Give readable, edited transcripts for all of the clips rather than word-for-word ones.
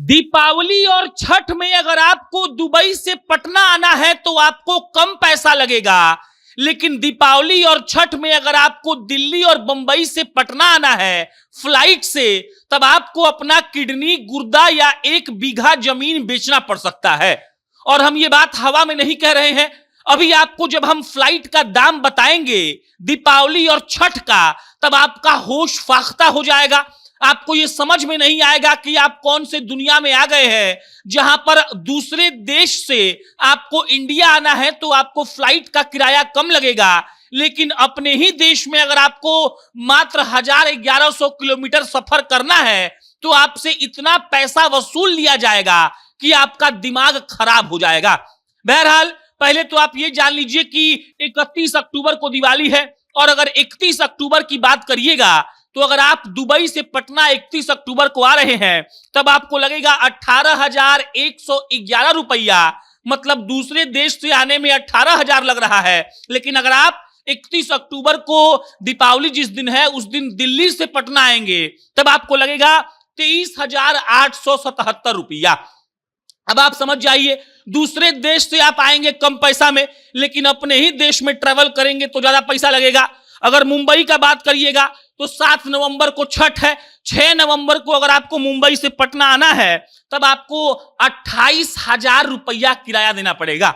दीपावली और छठ में अगर आपको दुबई से पटना आना है तो आपको कम पैसा लगेगा, लेकिन दीपावली और छठ में अगर आपको दिल्ली और बंबई से पटना आना है फ्लाइट से, तब आपको अपना किडनी, गुर्दा या 1 बीघा जमीन बेचना पड़ सकता है। और हम ये बात हवा में नहीं कह रहे हैं, अभी आपको जब हम फ्लाइट का दाम बताएंगे दीपावली और छठ का, तब आपका होश फाख्ता हो जाएगा। आपको ये समझ में नहीं आएगा कि आप कौन से दुनिया में आ गए हैं, जहां पर दूसरे देश से आपको इंडिया आना है तो आपको फ्लाइट का किराया कम लगेगा, लेकिन अपने ही देश में अगर आपको मात्र 1000-1100 किलोमीटर सफर करना है तो आपसे इतना पैसा वसूल लिया जाएगा कि आपका दिमाग खराब हो जाएगा। बहरहाल, पहले तो आप ये जान लीजिए कि 31 अक्टूबर को दिवाली है, और अगर 31 अक्टूबर की बात करिएगा तो अगर आप दुबई से पटना 31 अक्टूबर को आ रहे हैं तब आपको लगेगा 18,111 रुपया, मतलब दूसरे देश से आने में 18,000 लग रहा है। लेकिन अगर आप 31 अक्टूबर को दीपावली जिस दिन है उस दिन दिल्ली से पटना आएंगे तब आपको लगेगा 23,877 रुपया। अब आप समझ जाइए, दूसरे देश से आप आएंगे कम पैसा में, लेकिन अपने ही देश में ट्रेवल करेंगे तो ज्यादा पैसा लगेगा। अगर मुंबई का बात करिएगा तो 7 नवंबर को छठ है, 6 नवंबर को अगर आपको मुंबई से पटना आना है तब आपको 28,000 रुपया किराया देना पड़ेगा।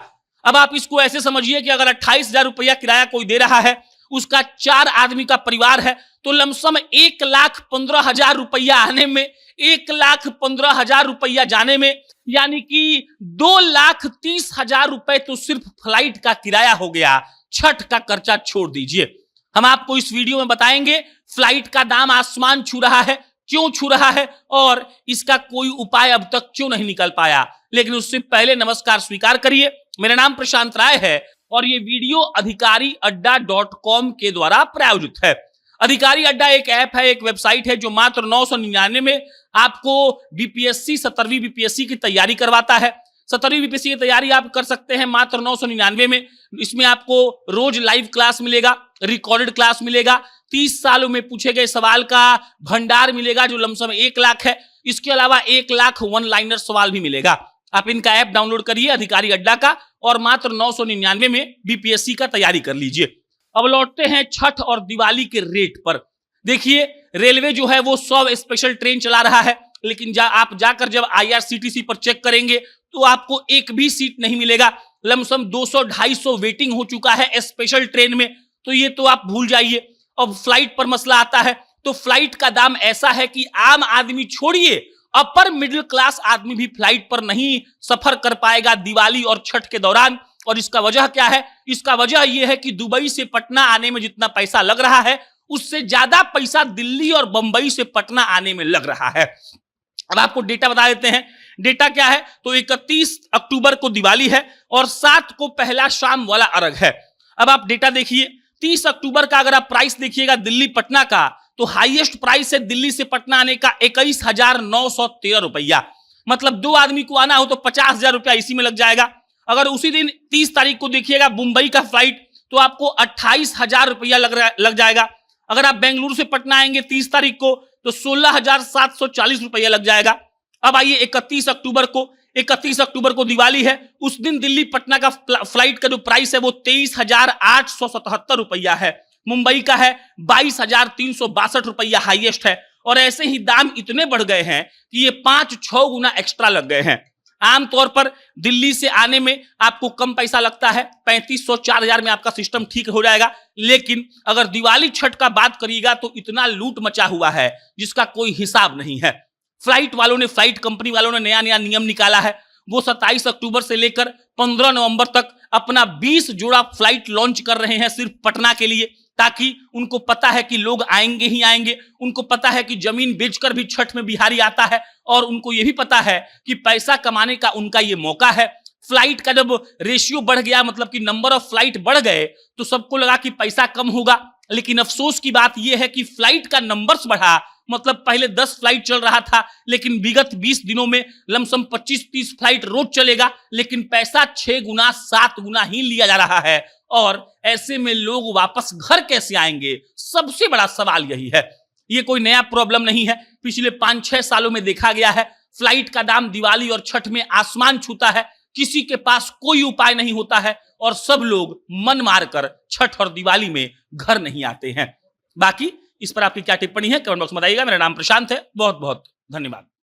अब आप इसको ऐसे समझिए कि अगर 28,000 रुपया किराया कोई दे रहा है, उसका 4 आदमी का परिवार है, तो लमसम 1,15,000 रुपया आने में, 1,15,000 रुपया जाने में, यानी कि 2,30,000 रुपए तो सिर्फ फ्लाइट का किराया हो गया। छठ का खर्चा छोड़ दीजिए। हम आपको इस वीडियो में बताएंगे फ्लाइट का दाम आसमान छू रहा है, क्यों छू रहा है, और इसका कोई उपाय अब तक क्यों नहीं निकल पाया। लेकिन उससे पहले नमस्कार स्वीकार करिए, मेरा नाम प्रशांत राय है और ये वीडियो अधिकारी अड्डा.com के द्वारा प्रायोजित है। अधिकारी अड्डा एक ऐप है, एक वेबसाइट है जो मात्र 999 में आपको बीपीएससी 17वीं बीपीएससी की तैयारी करवाता है। 17वीं बीपीएससी की तैयारी आप कर सकते हैं मात्र 999 में। इसमें आपको रोज लाइव क्लास मिलेगा, रिकॉर्डेड क्लास मिलेगा, 30 सालों में पूछे गए सवाल का भंडार मिलेगा जो लमसम 1 लाख है। इसके अलावा 1 लाख वन लाइनर सवाल भी मिलेगा। आप इनका ऐप डाउनलोड करिए अधिकारी अड्डा का, और मात्र 999 में बीपीएससी का तैयारी कर लीजिए। अब लौटते हैं छठ और दिवाली के रेट पर। देखिए, रेलवे जो है वो 100 स्पेशल ट्रेन चला रहा है, लेकिन आप जाकर जब IRCTC पर चेक करेंगे तो आपको एक भी सीट नहीं मिलेगा। लमसम 200-250 वेटिंग हो चुका है स्पेशल ट्रेन में, तो ये तो आप भूल जाइए। अब फ्लाइट पर मसला आता है तो फ्लाइट का दाम ऐसा है कि आम आदमी छोड़िए, अपर मिडिल क्लास आदमी भी फ्लाइट पर नहीं सफर कर पाएगा दिवाली और छठ के दौरान। और इसका वजह क्या है? इसका वजह यह है कि दुबई से पटना आने में जितना पैसा लग रहा है उससे ज्यादा पैसा दिल्ली और बंबई से पटना आने में लग रहा है। अब आपको डेटा बता देते हैं। डेटा क्या है? तो 31 अक्टूबर को दिवाली है और 7 को पहला शाम वाला अर्घ है। अब आप डेटा देखिए, 30 अक्टूबर का अगर आप प्राइस देखिएगा दिल्ली पटना का, तो हाईएस्ट प्राइस है दिल्ली से पटना आने का 21,913 रुपया। मतलब 2 आदमी को आना हो तो 50,000 रुपया इसी में लग जाएगा। अगर उसी दिन 30 तारीख को देखिएगा मुंबई का फ्लाइट, तो आपको 28,000 रुपया लग जाएगा। अगर आप बेंगलुरु से पटना आएंगे 30 तारीख को तो 16,740 रुपया लग जाएगा। अब आइए 31 अक्टूबर को दिवाली है, उस दिन दिल्ली पटना का फ्लाइट का जो प्राइस है वो 23,877 रुपया है। मुंबई का है 22,362 रुपया हाईएस्ट है। और ऐसे ही दाम इतने बढ़ गए हैं कि ये 5-6 गुना एक्स्ट्रा लग गए हैं। आमतौर पर दिल्ली से आने में आपको कम पैसा लगता है, 3,500-4,000 में आपका सिस्टम ठीक हो जाएगा। लेकिन अगर दिवाली छठ का बात करिएगा तो इतना लूट मचा हुआ है जिसका कोई हिसाब नहीं है। फ्लाइट कंपनी वालों ने नया नियम निकाला है। वो 27 अक्टूबर से लेकर 15 नवंबर तक अपना 20 जोड़ा फ्लाइट लॉन्च कर रहे हैं सिर्फ पटना के लिए, ताकि उनको पता है कि लोग आएंगे ही आएंगे। उनको पता है कि जमीन बेचकर भी छठ में बिहारी आता है, और उनको यह भी पता है कि पैसा कमाने का उनका ये मौका है। फ्लाइट का जब रेशियो बढ़ गया, मतलब कि नंबर ऑफ फ्लाइट बढ़ गए, तो सबको लगा कि पैसा कम होगा। लेकिन अफसोस की बात यह है कि फ्लाइट का नंबर्स बढ़ा, मतलब पहले 10 फ्लाइट चल रहा था, लेकिन विगत 20 दिनों में लमसम 25-30 फ्लाइट रोज चलेगा, लेकिन पैसा 6 गुना 7 गुना ही लिया जा रहा है। और ऐसे में लोग वापस घर कैसे आएंगे? सबसे बड़ा सवाल यही है। ये कोई नया प्रॉब्लम नहीं है, पिछले 5-6 सालों में देखा गया है। फ्लाइट का दाम दिवाली और छठ में आसमान छूता है, किसी के पास कोई उपाय नहीं होता है और सब लोग मन मारकर छठ और दिवाली में घर नहीं आते हैं। बाकी इस पर आपकी क्या टिप्पणी है कमेंट बॉक्स में बताइएगा। मेरा नाम प्रशांत है, बहुत बहुत धन्यवाद।